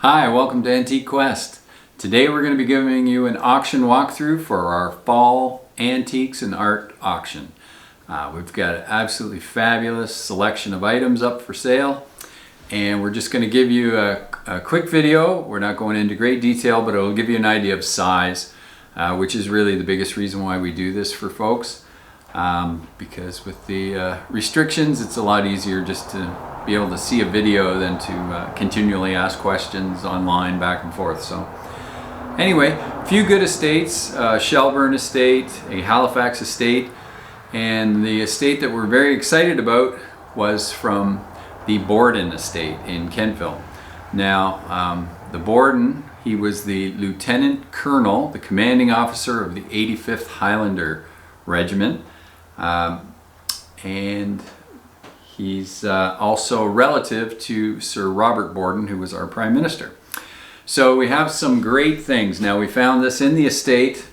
Hi, welcome to Antique Quest. Today we're going to be giving you an auction walkthrough for our fall antiques and art auction. We've got an absolutely fabulous selection of items up for sale, and we're just going to give you a quick video. We're not going into great detail, but it'll give you an idea of size, which is really the biggest reason why we do this for folks. Because with the restrictions, it's a lot easier just to be able to see a video than to continually ask questions online back and forth. So anyway, a few good estates, Shelburne Estate, a Halifax estate, and the estate that we're very excited about was from the Borden estate in Kentville. Now, the Borden, he was the Lieutenant Colonel, the commanding officer of the 85th Highlander Regiment, and he's also relative to Sir Robert Borden, who was our Prime Minister. So we have some great things. Now, we found this in the estate,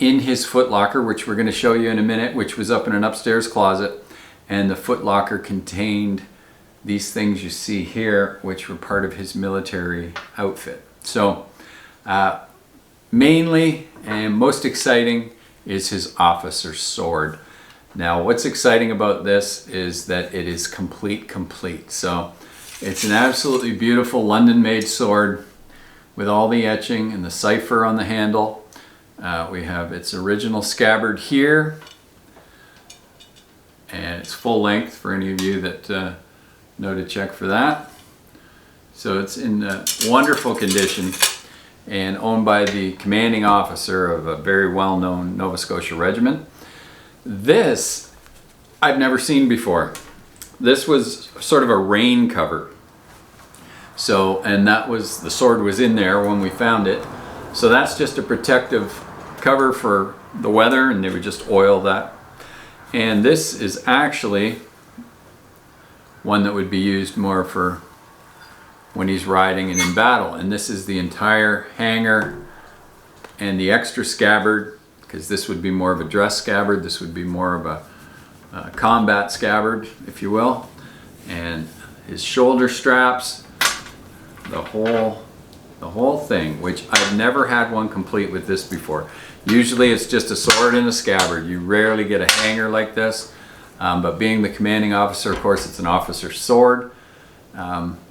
in his footlocker, which we're going to show you in a minute, which was up in an upstairs closet. And the footlocker contained these things you see here, which were part of his military outfit. So mainly and most exciting is his officer's sword. Now, what's exciting about this is that it is complete. So it's an absolutely beautiful London-made sword with all the etching and the cipher on the handle. We have its original scabbard here, and it's full length for any of you that know to check for that. So it's in wonderful condition and owned by the commanding officer of a very well-known Nova Scotia regiment. This I've never seen before. This was sort of a rain cover. So, and that was, the sword was in there when we found it. So that's just a protective cover for the weather, and they would just oil that. And this is actually one that would be used more for when he's riding and in battle. And this is the entire hanger and the extra scabbard, because this would be more of a dress scabbard. This would be more of a combat scabbard, if you will. And his shoulder straps, the whole thing, which I've never had one complete with this before. Usually it's just a sword and a scabbard. You rarely get a hanger like this. But being the commanding officer, of course, it's an officer's sword,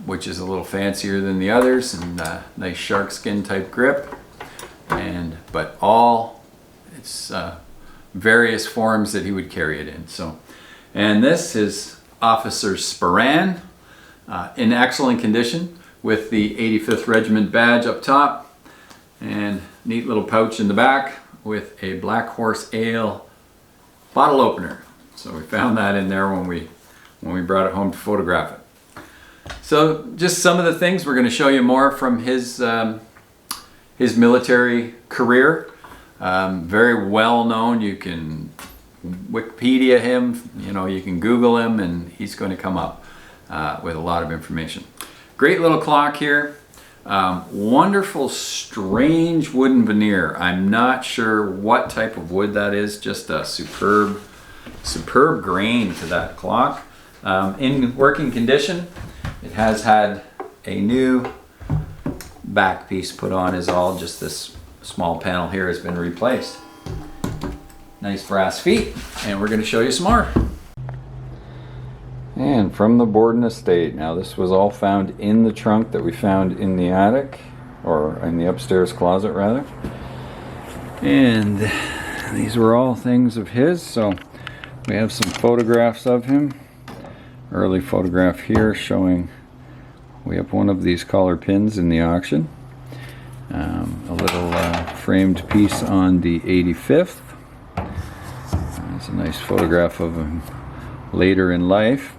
which is a little fancier than the others, and nice shark skin type grip. But it's various forms that he would carry it in. So, and this is Officer's Sporan, in excellent condition, with the 85th Regiment badge up top, and neat little pouch in the back with a Black Horse Ale bottle opener. So we found that in there when we brought it home to photograph it. So just some of the things. We're going to show you more from his military career. Very well known. You can Wikipedia him, you can Google him, and he's going to come up with a lot of information. Great little clock here. Wonderful, strange wooden veneer. I'm not sure what type of wood that is. Just a superb grain to that clock. In working condition. It has had a new back piece put on, is all. Just this small panel here has been replaced. Nice brass feet, and we're going to show you some more. And from the Borden estate. Now, this was all found in the trunk that we found in the attic, or in the upstairs closet rather. And these were all things of his. So we have some photographs of him. Early photograph here showing, we have one of these collar pins in the auction. A little framed piece on the 85th. There's a nice photograph of him later in life.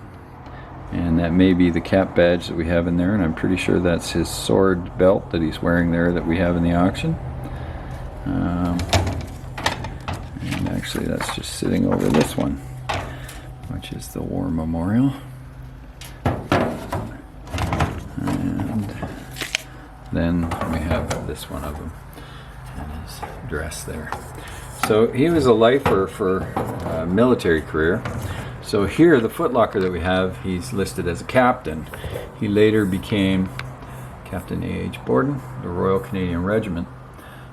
And that may be the cap badge that we have in there, and I'm pretty sure that's his sword belt that he's wearing there that we have in the auction. And actually that's just sitting over this one, which is the War Memorial. And then we have this one of him and his dress there. So he was a lifer for a military career. So here, the footlocker that we have, he's listed as a captain. He later became Captain A.H. Borden, the Royal Canadian Regiment.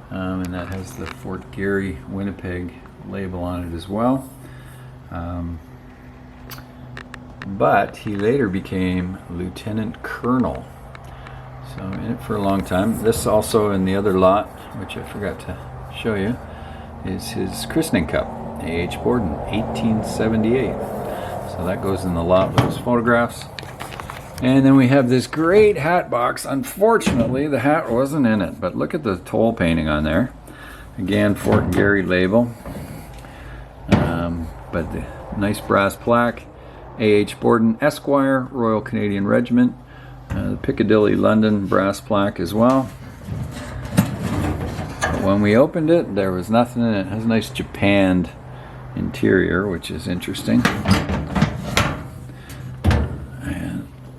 And that has the Fort Garry, Winnipeg label on it as well. But he later became Lieutenant Colonel. So in it for a long time. This also in the other lot, which I forgot to show you, is his christening cup, A.H. Borden, 1878. So that goes in the lot with his photographs. And then we have this great hat box. Unfortunately, the hat wasn't in it, but look at the toll painting on there. Again, Fort Garry label. But the nice brass plaque, A.H. Borden, Esquire, Royal Canadian Regiment. The Piccadilly, London brass plaque as well. But when we opened it, there was nothing in it. It has a nice japanned interior, which is interesting.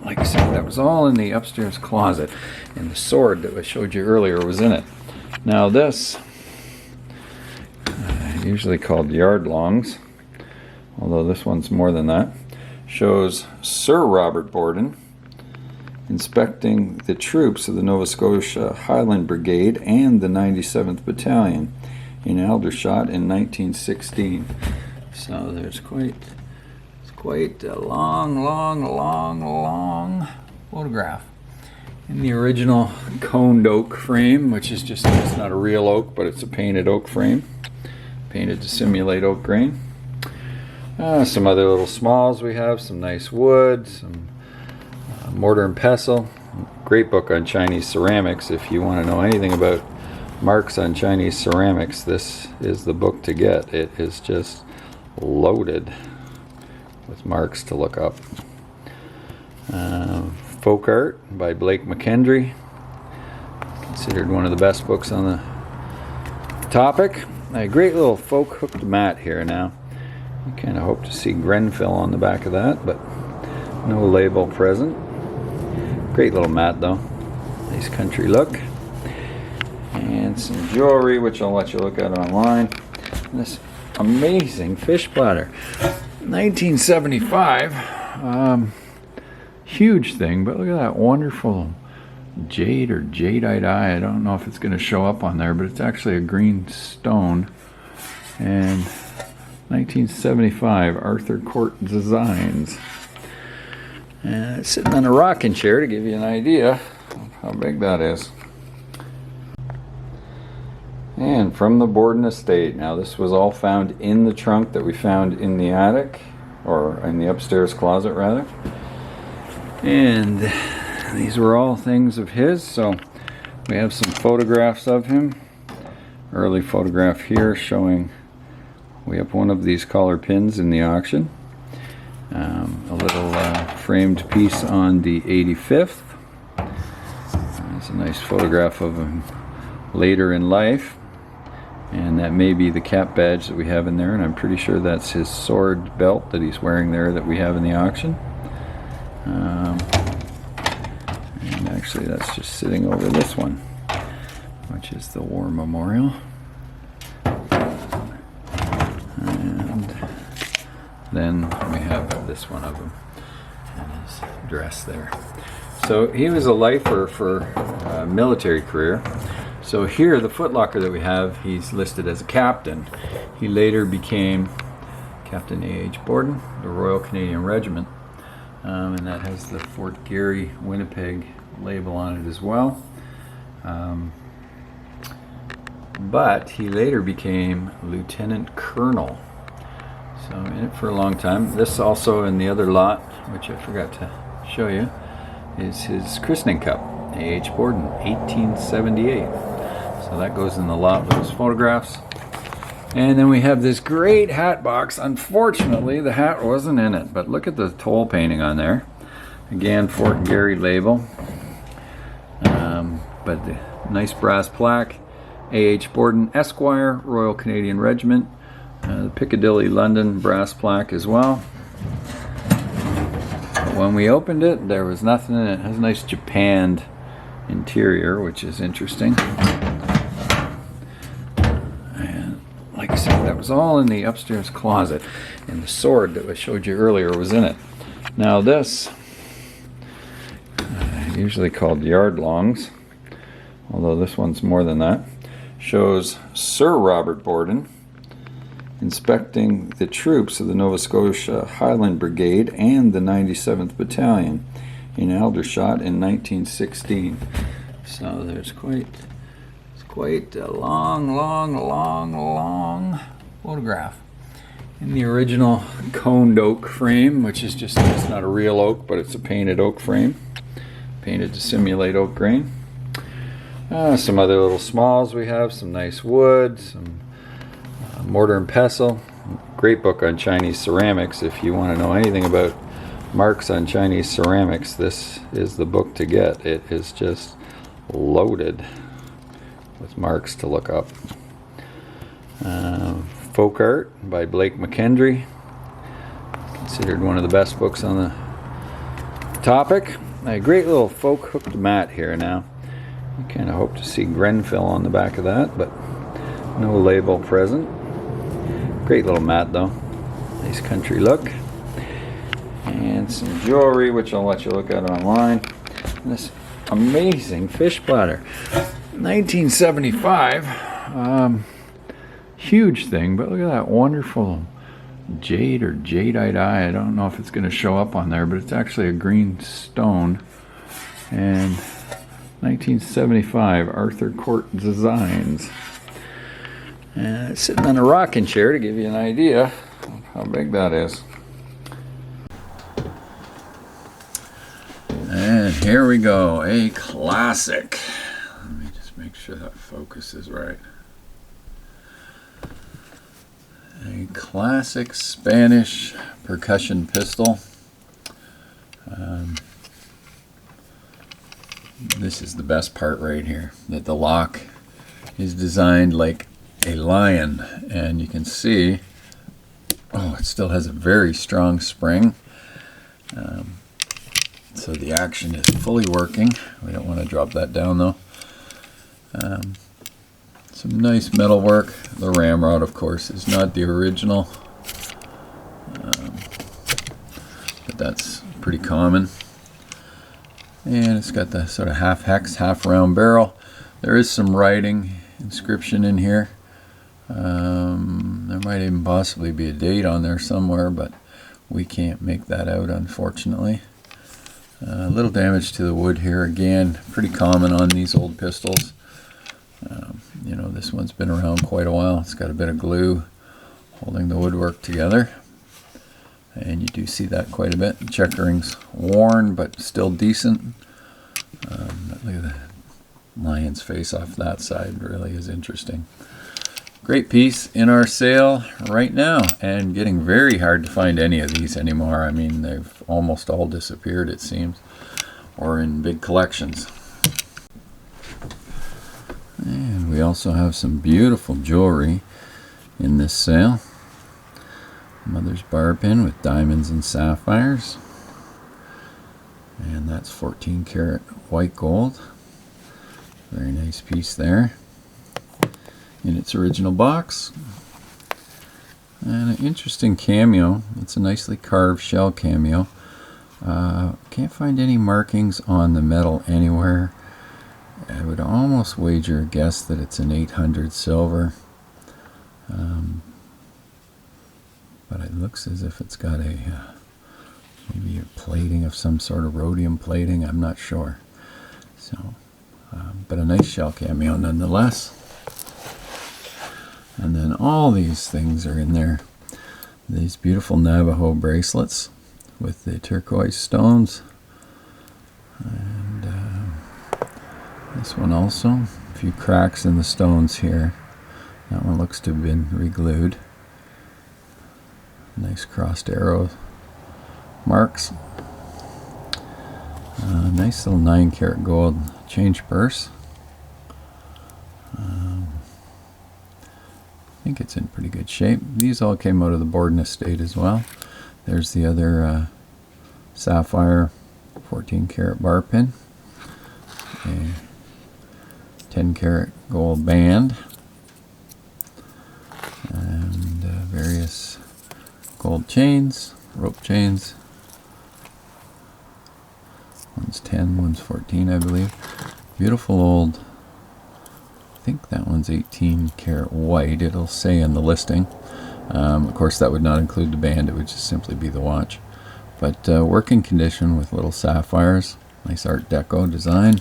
Like I said, that was all in the upstairs closet, and the sword that I showed you earlier was in it. Now this, usually called yard longs, although this one's more than that, shows Sir Robert Borden inspecting the troops of the Nova Scotia Highland Brigade and the 97th Battalion in Aldershot in 1916. So there's quite a long photograph. In the original coned oak frame, which is just, it's not a real oak, but it's a painted oak frame, painted to simulate oak grain. Some other little smalls we have, some nice wood, some mortar and pestle. Great book on Chinese ceramics. If you want to know anything about marks on Chinese ceramics, this is the book to get. It is just loaded with marks to look up. Folk Art by Blake McKendry, considered one of the best books on the topic. A great little folk hooked mat here now. I kind of hope to see Grenfell on the back of that, but no label present. Great little mat though. Nice country look. And some jewelry, which I'll let you look at online. And this amazing fish platter. 1975, huge thing, but look at that wonderful jade or jadeite eye. I don't know if it's going to show up on there, but it's actually a green stone. And 1975 Arthur Court Designs. And it's sitting on a rocking chair to give you an idea of how big that is. And from the Borden estate. Now this was all found in the trunk that we found in the attic, or in the upstairs closet rather. And these were all things of his, so we have some photographs of him. Early photograph here showing we have one of these collar pins in the auction. A little framed piece on the 85th. There's a nice photograph of him later in life. And that may be the cap badge that we have in there, and I'm pretty sure that's his sword belt that he's wearing there that we have in the auction. And actually that's just sitting over this one, which is the War Memorial. And then we have this one of him and his dress there. So he was a lifer for a military career. So here, the footlocker that we have, he's listed as a captain. He later became Captain A.H. Borden, the Royal Canadian Regiment. And that has the Fort Garry, Winnipeg label on it as well. But he later became Lieutenant Colonel. So in it for a long time. This also in the other lot, which I forgot to show you, is his christening cup, A.H. Borden, 1878. So that goes in the lot with his photographs. And then we have this great hat box. Unfortunately, the hat wasn't in it, but look at the toll painting on there. Again, Fort Garry label. But the nice brass plaque, A.H. Borden, Esquire, Royal Canadian Regiment. The Piccadilly, London brass plaque as well. But when we opened it, there was nothing in it. It has a nice japanned interior, which is interesting. And like I said, that was all in the upstairs closet, and the sword that I showed you earlier was in it. Now this, usually called yard longs, although this one's more than that. Shows Sir Robert Borden inspecting the troops of the Nova Scotia Highland Brigade and the 97th Battalion in Aldershot in 1916. So there's quite a long photograph. In the original coned oak frame, which is just, it's not a real oak, but it's a painted oak frame, painted to simulate oak grain. Some other little smalls we have, some nice wood, some mortar and pestle. Great book on Chinese ceramics. If you want to know anything about marks on Chinese ceramics, this is the book to get. It is just loaded with marks to look up. Folk Art by Blake McKendry, considered one of the best books on the topic. A great little folk hooked mat here now. I kind of hope to see Grenfell on the back of that, but no label present. Great little mat though. Nice country look. And some jewelry, which I'll let you look at online. And this amazing fish platter. 1975. Huge thing, but look at that wonderful jade or jadeite eye. I don't know if it's going to show up on there, but it's actually a green stone. And 1975 Arthur Court Designs. And it's sitting on a rocking chair to give you an idea of how big that is. And here we go, a classic. Let me just make sure that focus is right. A classic Spanish percussion pistol. This is the best part right here, that the lock is designed like a lion, and you can see, oh, it still has a very strong spring. So the action is fully working. We don't want to drop that down though. Some nice metal work. The ramrod, of course, is not the original, but that's pretty common. And it's got the sort of half hex, half round barrel. There is some writing, inscription in here. There might even possibly be a date on there somewhere, but we can't make that out, unfortunately. A little damage to the wood here, again, pretty common on these old pistols. You know, this one's been around quite a while. It's got a bit of glue holding the woodwork together, and you do see that quite a bit. The checkering's worn, but still decent. Look at the lion's face off that side, really is interesting. Great piece in our sale right now, and getting very hard to find any of these anymore. I mean, they've almost all disappeared, it seems, or in big collections. And we also have some beautiful jewelry in this sale. Mother's bar pin with diamonds and sapphires, and that's 14 karat white gold. Very nice piece there in its original box. And an interesting cameo. It's a nicely carved shell cameo. Can't find any markings on the metal anywhere. I would almost wager a guess that it's an 800 silver, but it looks as if it's got a maybe a plating of some sort of rhodium plating. I'm not sure. So, but a nice shell cameo nonetheless. And then all these things are in there. These beautiful Navajo bracelets with the turquoise stones. And this one also. A few cracks in the stones here. That one looks to have been re-glued. Nice crossed arrow marks. Nice little 9 karat gold change purse. I think it's in pretty good shape. These all came out of the Borden estate as well. There's the other sapphire 14 karat bar pin. A 10 karat gold band. And various gold chains, rope chains. One's 10, one's 14, I believe. Beautiful old, I think that one's 18 karat white. It'll say in the listing. Of course, that would not include the band. It would just simply be the watch. But working condition with little sapphires. Nice Art Deco design.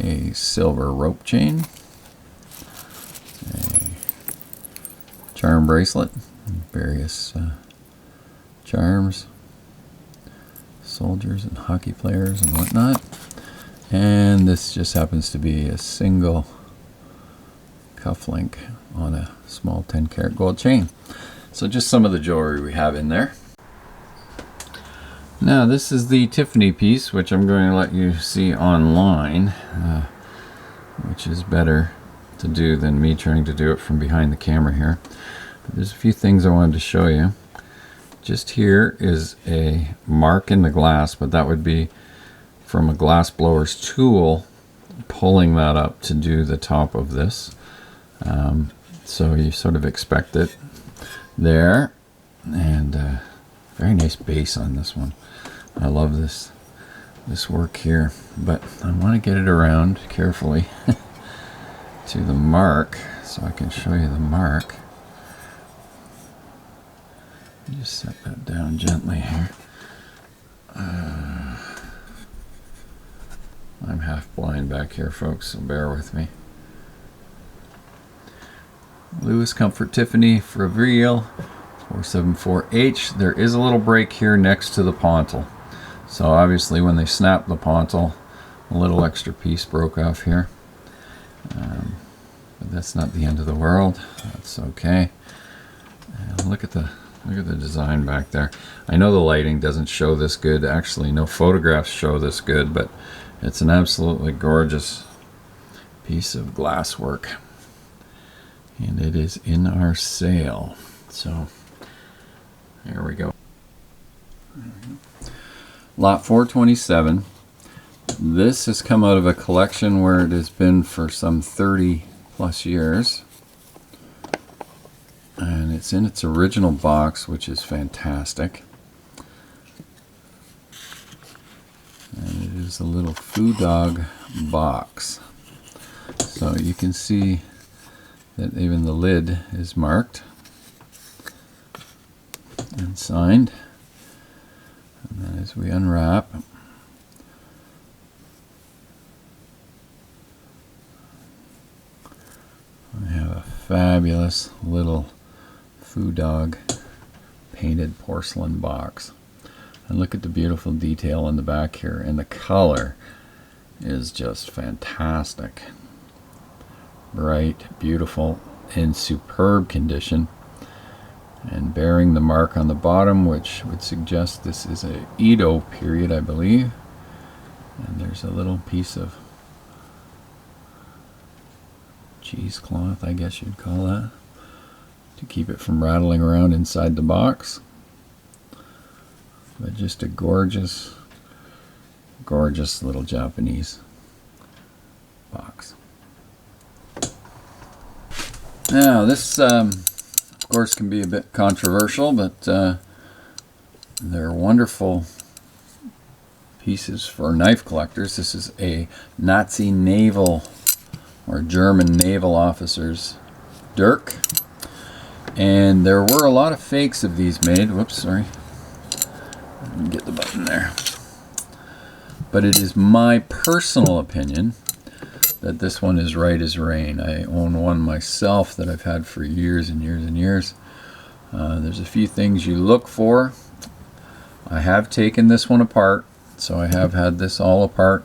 A silver rope chain. A charm bracelet. Various charms. Soldiers and hockey players and whatnot. And this just happens to be a single cufflink on a small 10 karat gold chain. So just some of the jewelry we have in there. Now this is the Tiffany piece, which I'm going to let you see online, which is better to do than me trying to do it from behind the camera here. But there's a few things I wanted to show you. Just here is a mark in the glass, but that would be from a glass blower's tool pulling that up to do the top of this. So you sort of expect it there. And very nice base on this one. I love this work here, but I want to get it around carefully to the mark so I can show you the mark. Just set that down gently here. I'm half blind back here, folks, so bear with me. Lewis Comfort Tiffany for real 474H. There is a little break here next to the pontil. So obviously when they snapped the pontil, a little extra piece broke off here. But that's not the end of the world. That's okay. And look at the design back there. I know the lighting doesn't show this good. Actually, no photographs show this good, but it's an absolutely gorgeous piece of glass work. And it is in our sale. So here we go. Lot 427. This has come out of a collection where it has been for some 30 plus years. And it's in its original box, which is fantastic. And it is a little foo dog box. So you can see that even the lid is marked and signed. And then as we unwrap, we have a fabulous little foo dog painted porcelain box. And look at the beautiful detail in the back here, and the color is just fantastic. Bright, beautiful, in superb condition, and bearing the mark on the bottom, which would suggest this is a Edo period, I believe. And there's a little piece of cheesecloth, I guess you'd call that, to keep it from rattling around inside the box. But just a gorgeous, gorgeous little Japanese box. Now this of course can be a bit controversial, but they're wonderful pieces for knife collectors. This is a Nazi naval or German naval officer's dirk, and there were a lot of fakes of these made. Whoops, sorry. Get the button there. But it is my personal opinion that this one is right as rain. I own one myself that I've had for years and years and years. There's a few things you look for. I have taken this one apart, so I have had this all apart,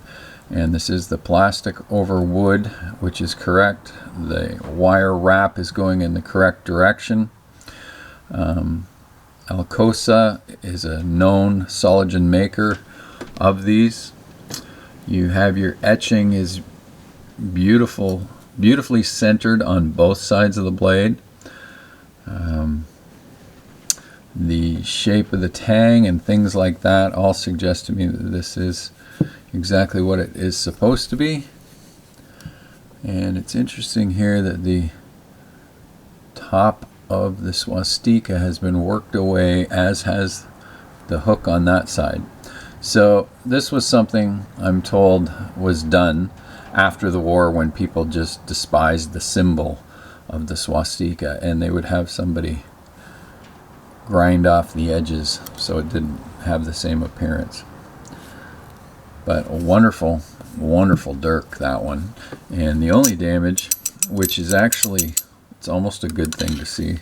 and this is the plastic over wood, which is correct. The wire wrap is going in the correct direction. Alcosa is a known Soligen maker of these. You have your etching is beautifully centered on both sides of the blade. The shape of the tang and things like that all suggest to me that this is exactly what it is supposed to be. And it's interesting here that the top of the swastika has been worked away, as has the hook on that side. So this was something I'm told was done after the war when people just despised the symbol of the swastika, and they would have somebody grind off the edges so it didn't have the same appearance. But a wonderful, wonderful dirk, that one. And the only damage, which is actually, it's almost a good thing to see,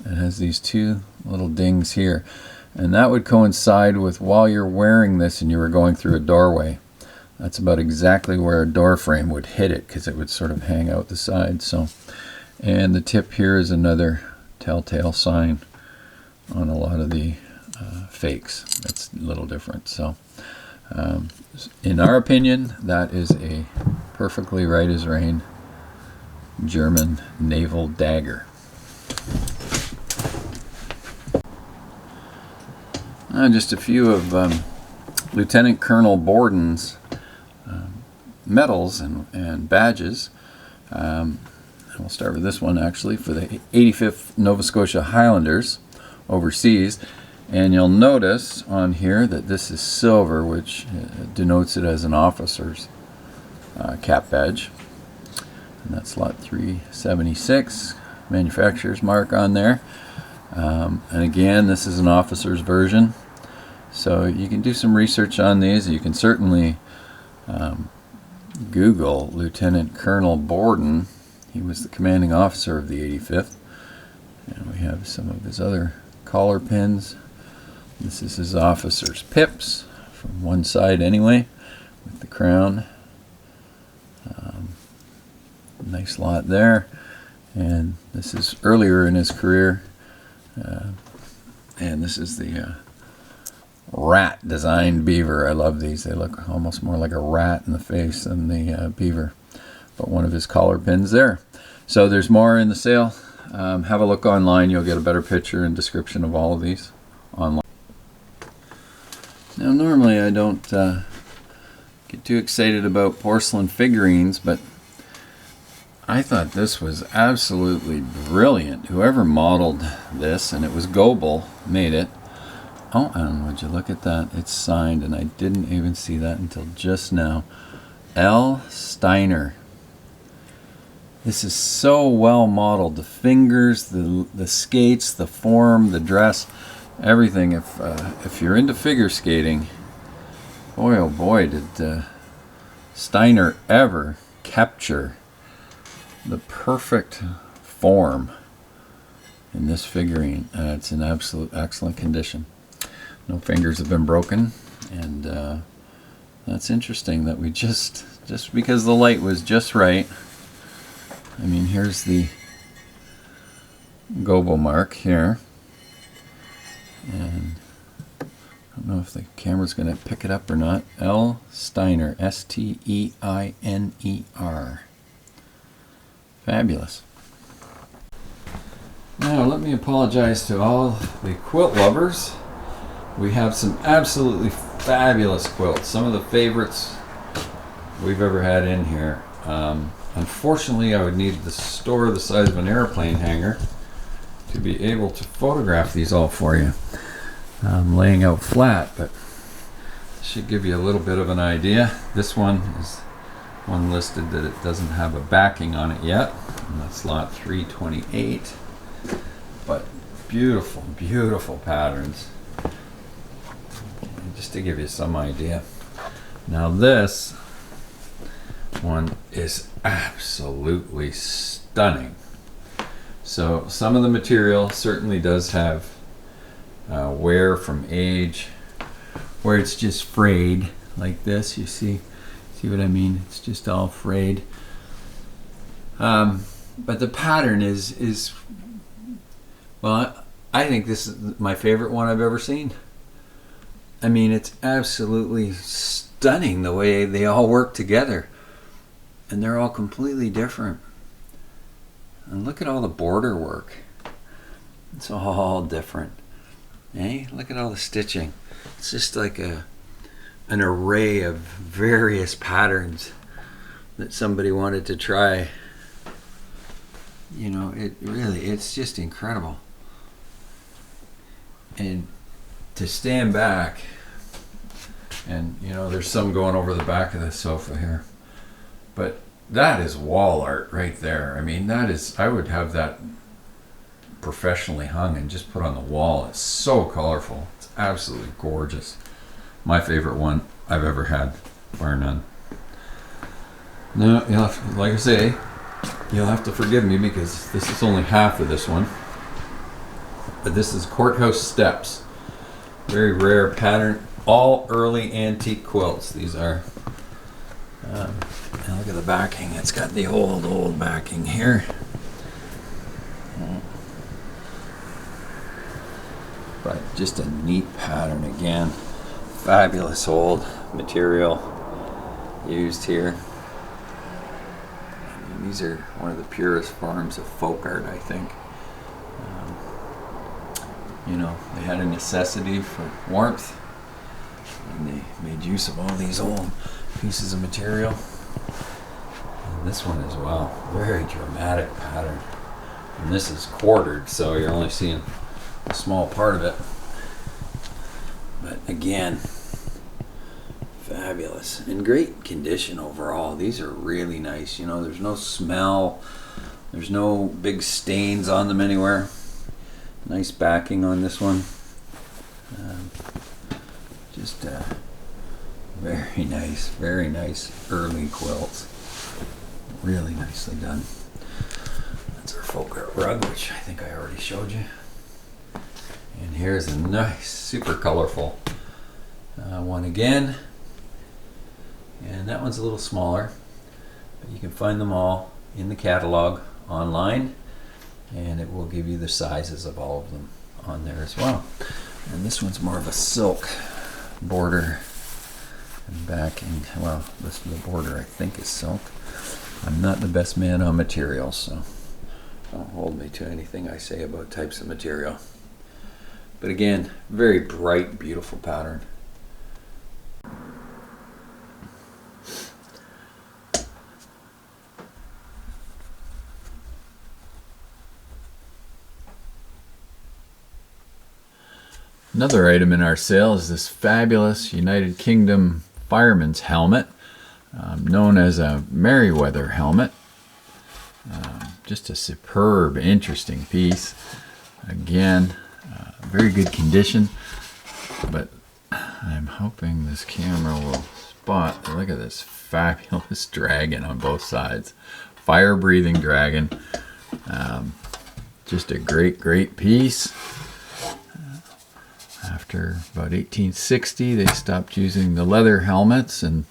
it has these two little dings here. And that would coincide with while you're wearing this and you were going through a doorway. That's about exactly where a door frame would hit it, because it would sort of hang out the side. So, and the tip here is another telltale sign on a lot of the fakes. That's a little different. So in our opinion, that is a perfectly right as rain German naval dagger. Just a few of Lieutenant Colonel Borden's medals and badges. We'll start with this one, actually, for the 85th Nova Scotia Highlanders overseas. And you'll notice on here that this is silver, which denotes it as an officer's cap badge. And that's lot 376, manufacturer's mark on there. And again, this is an officer's version. So you can do some research on these. You can certainly Google Lieutenant Colonel Borden. He was the commanding officer of the 85th. And we have some of his other collar pins. This is his officer's pips, from one side anyway, with the crown. Nice lot there. And this is earlier in his career. And this is the rat designed beaver. I love these. They look almost more like a rat in the face than the beaver. But one of his collar pins there. So there's more in the sale. Have a look online. You'll get a better picture and description of all of these online. Now normally I don't get too excited about porcelain figurines, but I thought this was absolutely brilliant. Whoever modeled this, and it was Goebel, made it. Oh, and would you look at that? It's signed, and I didn't even see that until just now. L. Steiner. This is so well modeled. The fingers, the skates, the form, the dress, everything. If you're into figure skating, boy oh boy, did Steiner ever capture the perfect form in this figurine. It's in absolute excellent condition. No fingers have been broken, and that's interesting that we just because the light was just right. I mean, here's the Goebel mark here, and I don't know if the camera's going to pick it up or not. L. Steiner, Steiner. Fabulous. Now let me apologize to all the quilt lovers. We have some absolutely fabulous quilts, some of the favorites we've ever had in here. Unfortunately, I would need the store the size of an airplane hangar to be able to photograph these all for you. I'm laying out flat, but should give you a little bit of an idea. This one is one listed that it doesn't have a backing on it yet, and that's lot 328. But beautiful, beautiful patterns. Just to give you some idea. Now this one is absolutely stunning. So some of the material certainly does have wear from age, where it's just frayed like this. You see what I mean? It's just all frayed. But the pattern is well, I think this is my favorite one I've ever seen. I mean, it's absolutely stunning the way they all work together. And they're all completely different. And look at all the border work. It's all different. Eh? Look at all the stitching. It's just like an array of various patterns that somebody wanted to try. You know, it's just incredible. And to stand back And you know, there's some going over the back of the sofa here. But that is wall art right there. I mean, that is, I would have that professionally hung and just put on the wall. It's so colorful. It's absolutely gorgeous. My favorite one I've ever had, bar none. Now, you'll have to, like I say, you'll have to forgive me because this is only half of this one. But this is Courthouse Steps. Very rare pattern. All early antique quilts. These are. And look at the backing. It's got the old backing here. But just a neat pattern again. Fabulous old material used here. I mean, these are one of the purest forms of folk art, I think. You know, they had a necessity for warmth, and they made use of all these old pieces of material. And this one as well, very dramatic pattern. And this is quartered, so you're only seeing a small part of it. But again, fabulous. In great condition overall. These are really nice. You know, there's no smell. There's no big stains on them anywhere. Nice backing on this one. Just very nice early quilts. Really nicely done. That's our folk art rug, which I think I already showed you. And here's a nice, super colorful one again. And that one's a little smaller, but you can find them all in the catalog online, and it will give you the sizes of all of them on there as well. And this one's more of a silk border and backing. Well, the border I think is silk. I'm not the best man on materials, so don't hold me to anything I say about types of material. But again, very bright, beautiful pattern. Another item in our sale is this fabulous United Kingdom fireman's helmet, known as a Merryweather helmet. Just a superb, interesting piece. Again, very good condition, but I'm hoping this camera will spot. Look at this fabulous dragon on both sides. Fire-breathing dragon. Just a great piece. After about 1860, they stopped using the leather helmets and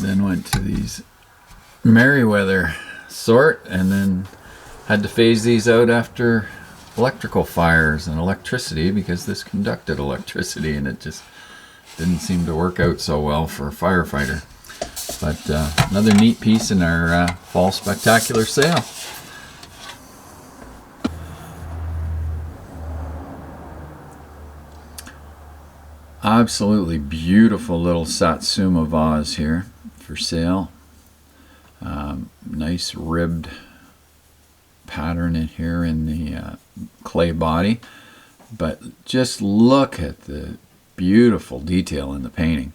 then went to these Merryweather sort, and then had to phase these out after electrical fires and electricity, because this conducted electricity and it just didn't seem to work out so well for a firefighter. But another neat piece in our fall spectacular sale. Absolutely beautiful little satsuma vase here for sale. Nice ribbed pattern in here in the clay body, but just look at the beautiful detail in the painting.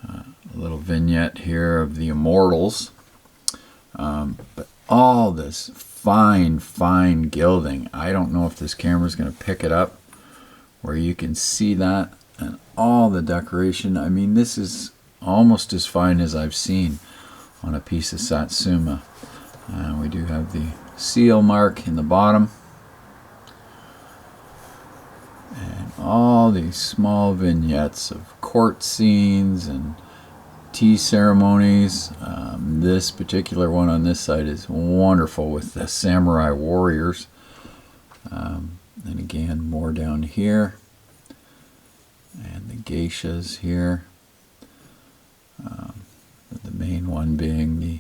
A little vignette here of the immortals, but all this fine gilding. I don't know if this camera is going to pick it up where you can see that, and all the decoration. I mean, this is almost as fine as I've seen on a piece of satsuma. We do have the seal mark in the bottom, and all these small vignettes of court scenes and tea ceremonies. This particular one on this side is wonderful with the samurai warriors. And again, more down here. And the geishas here. The main one being the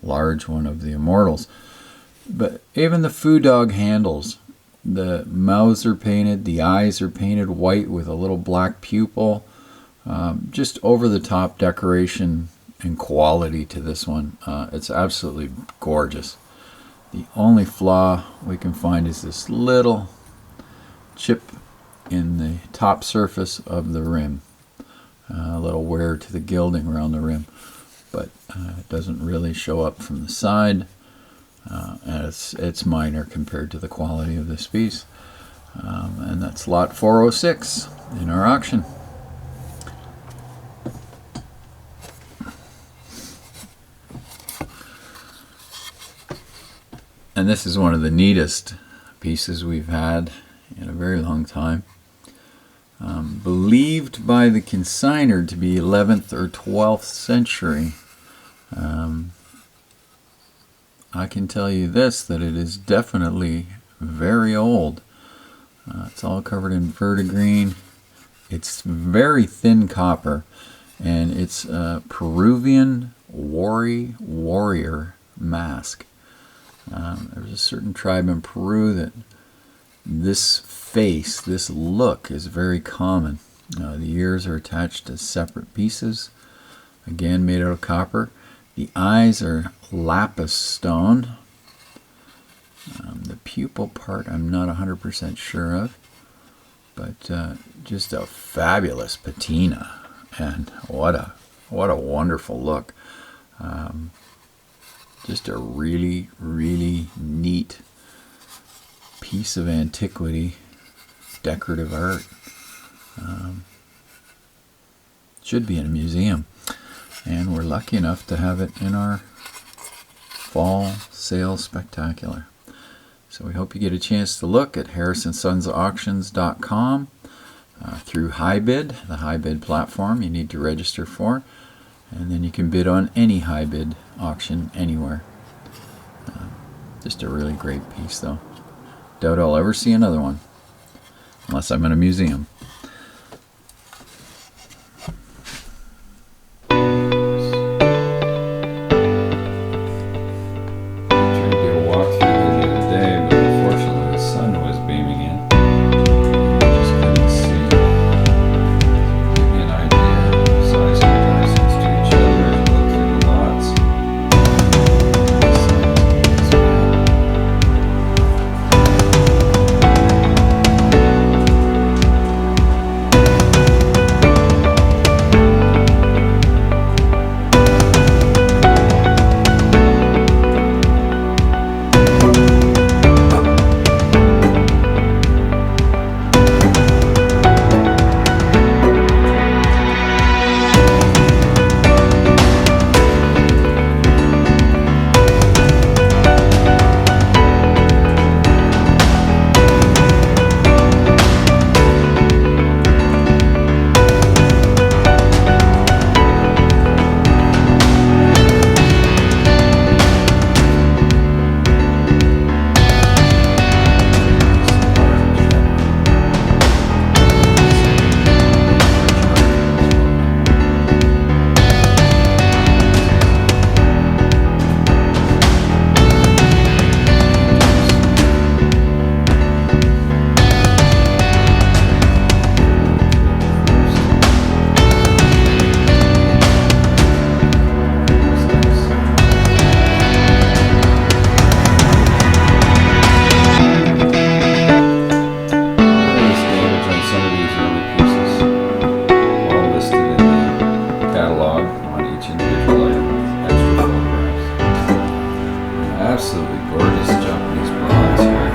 large one of the immortals. But even the foo dog handles, the mouths are painted, the eyes are painted white with a little black pupil. Just over the top decoration and quality to this one. It's absolutely gorgeous. The only flaw we can find is this little chip in the top surface of the rim. a little wear to the gilding around the rim, but it doesn't really show up from the side, and it's minor compared to the quality of this piece. And that's lot 406 in our auction. And this is one of the neatest pieces we've had in a very long time. Believed by the consignor to be 11th or 12th century. I can tell you this, that it is definitely very old. It's all covered in verdigris. It's very thin copper, and it's a Peruvian warrior mask. There's a certain tribe in Peru that this face, this look is very common. The ears are attached to separate pieces, again made out of copper. The eyes are lapis stone. The pupil part I'm not 100% sure of, but just a fabulous patina, and what a wonderful look. Just a really, really neat piece of antiquity, decorative art. Should be in a museum, and we're lucky enough to have it in our fall sale spectacular. So we hope you get a chance to look at harrisonsonsauctions.com through HiBid, the HiBid platform you need to register for, and then you can bid on any HiBid auction anywhere. Just a really great piece, though. Doubt I'll ever see another one unless I'm in a museum. Absolutely gorgeous Japanese bronze here.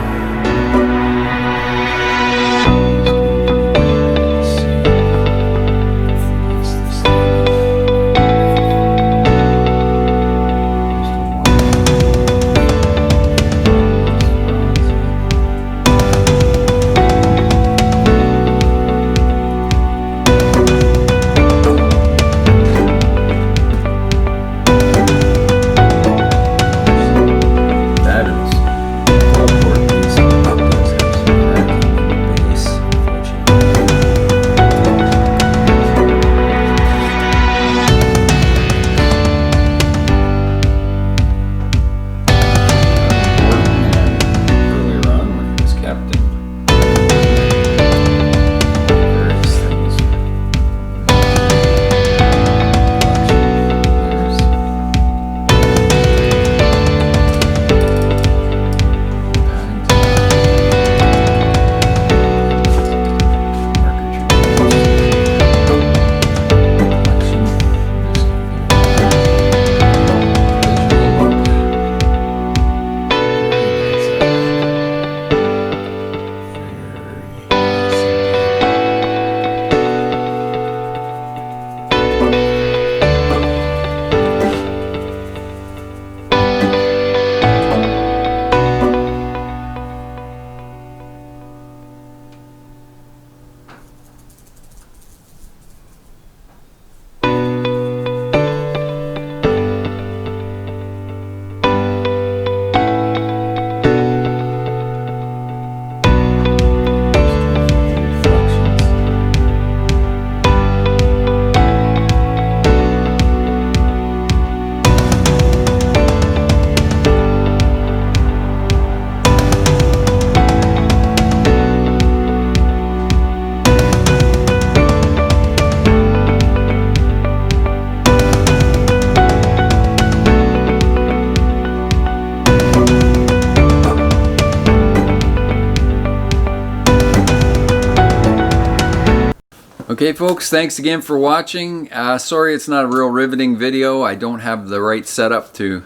Okay folks, thanks again for watching. Sorry it's not a real riveting video. I don't have the right setup to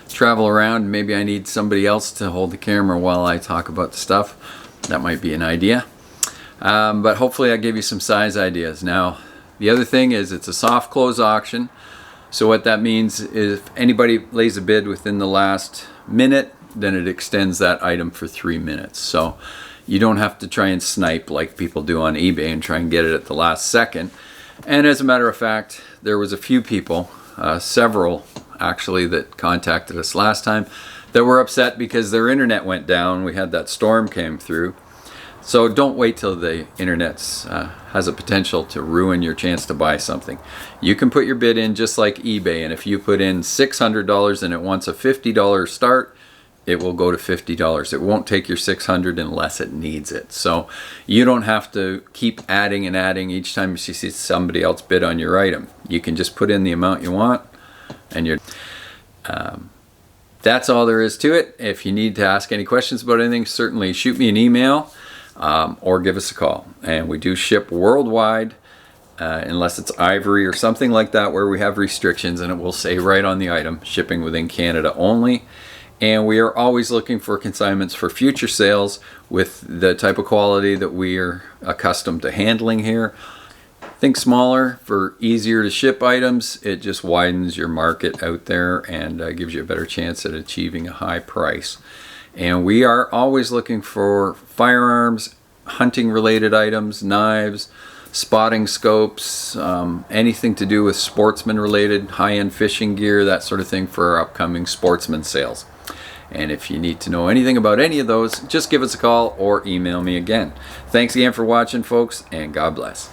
travel around. Maybe I need somebody else to hold the camera while I talk about the stuff. That might be an idea. But hopefully I gave you some size ideas. Now the other thing is it's a soft close auction. So what that means is if anybody lays a bid within the last minute, then it extends that item for 3 minutes. So you don't have to try and snipe like people do on eBay and try and get it at the last second. And as a matter of fact, there was a few people, several actually, that contacted us last time that were upset because their internet went down. We had that storm came through. So don't wait till the internet has a potential to ruin your chance to buy something. You can put your bid in just like eBay, and if you put in $600 and it wants a $50 start, it will go to $50. It won't take your $600 unless it needs it. So you don't have to keep adding and adding each time you see somebody else bid on your item. You can just put in the amount you want, and you're that's all there is to it. If you need to ask any questions about anything, certainly shoot me an email or give us a call. And we do ship worldwide, unless it's ivory or something like that where we have restrictions, and it will say right on the item, shipping within Canada only. And we are always looking for consignments for future sales with the type of quality that we are accustomed to handling here. Think smaller for easier to ship items. It just widens your market out there and gives you a better chance at achieving a high price. And we are always looking for firearms, hunting related items, knives, spotting scopes, anything to do with sportsman related, high-end fishing gear, that sort of thing for our upcoming sportsman sales. And if you need to know anything about any of those, just give us a call or email me again. Thanks again for watching, folks, and God bless.